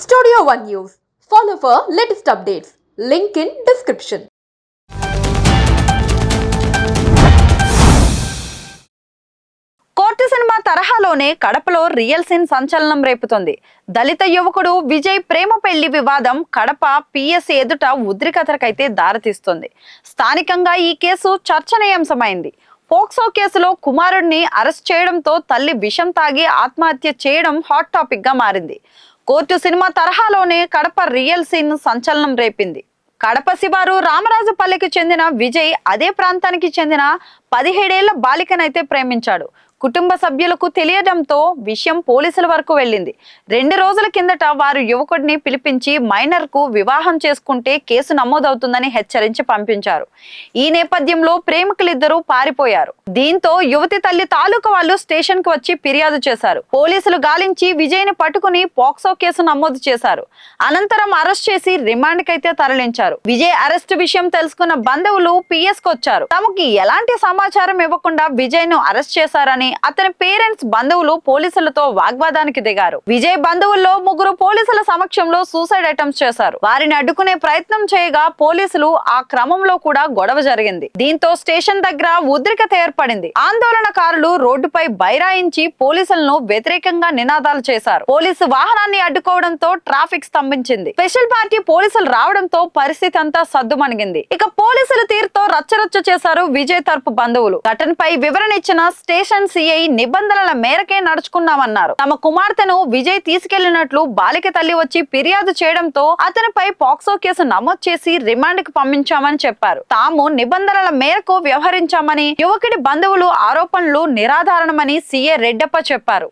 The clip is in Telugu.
Studio One News. Follow for latest updates. Link in description. Court cinema తరహాలోనే కడపలో రియల్ సీన్ సంచలనం రేపుతోంది. దళిత యువకుడు విజయ్ ప్రేమ పెళ్లి వివాదం కడప పిఎస్ ఎదుట ఉద్రిక్తతకైతే దారితీస్తుంది. స్థానికంగా ఈ కేసు చర్చనీయాంశమైంది. పోక్సో కేసులో కుమారుడిని అరెస్ట్ చేయడంతో తల్లి విషం తాగి ఆత్మహత్య చేయడం హాట్ టాపిక్ గా మారింది. కోర్టు సినిమా తరహాలోనే కడప రియల్ సీన్ సంచలనం రేపింది. కడప శివారు రామరాజుపల్లికి చెందిన విజయ్ అదే ప్రాంతానికి చెందిన 17 ఏళ్ల బాలికనైతే ప్రేమించాడు. కుటుంబ సభ్యులకు తెలియడంతో విషయం పోలీసుల వరకు వెళ్ళింది. 2 రోజుల కిందట వారు యువకుడిని పిలిపించి మైనర్ కు వివాహం చేసుకుంటే కేసు నమోదవుతుందని హెచ్చరించి పంపించారు. ఈ నేపథ్యంలో ప్రేమికులిద్దరూ పారిపోయారు. దీంతో యువతి తల్లి తాలూకా వాళ్ళు స్టేషన్ కు వచ్చి ఫిర్యాదు చేశారు. పోలీసులు గాలించి విజయ్ ని పట్టుకుని పోక్సో కేసు నమోదు చేశారు. అనంతరం అరెస్ట్ చేసి రిమాండ్ కైతే తరలించారు. విజయ్ అరెస్ట్ విషయం తెలుసుకున్న బంధువులు పిఎస్ కు వచ్చారు. తమకి ఎలాంటి సమాచారం ఇవ్వకుండా విజయ్ ను అరెస్ట్ చేశారని అతని పేరెంట్స్ బంధువులు పోలీసులతో వాగ్వాదానికి దిగారు. విజయ్ బంధువుల్లో 3 పోలీసుల సమక్షంలో సూసైడ్ అటెంప్ట్స్ చేశారు. వారిని అడ్డుకునే ప్రయత్నం చేయగా పోలీసులు ఆ క్రమంలో కూడా గొడవ జరిగింది. దీంతో స్టేషన్ దగ్గర ఉద్రిక్తత ఏర్పడింది. ఆందోళనకారులు రోడ్డుపై బైరాయించి పోలీసులను వ్యతిరేకంగా నినాదాలు చేశారు. పోలీసు వాహనాన్ని అడ్డుకోవడంతో ట్రాఫిక్ స్తంభించింది. స్పెషల్ పార్టీ పోలీసులు రావడంతో పరిస్థితి అంతా సద్దుమణిగింది. ఇక పోలీసుల తీరుతో రచ్చరచ్చ చేశారు విజయ్ తరపు బంధువులు. ఘటనపై వివరణ ఇచ్చిన స్టేషన్ సిఐ నిబంధనల మేరకే నడుచుకున్నామన్నారు. తమ కుమార్తెను విజయ్ తీసుకెళ్లినట్లు బాలిక తల్లి వచ్చి ఫిర్యాదు చేయడంతో అతనిపై పోక్సో కేసు నమోదు చేసి రిమాండ్ కు పంపించామని చెప్పారు. తాము నిబంధనల మేరకు వ్యవహరించామని, యువకుడి బంధువులు ఆరోపణలు నిరాధారణమని సిఐ రెడ్డప్ప చెప్పారు.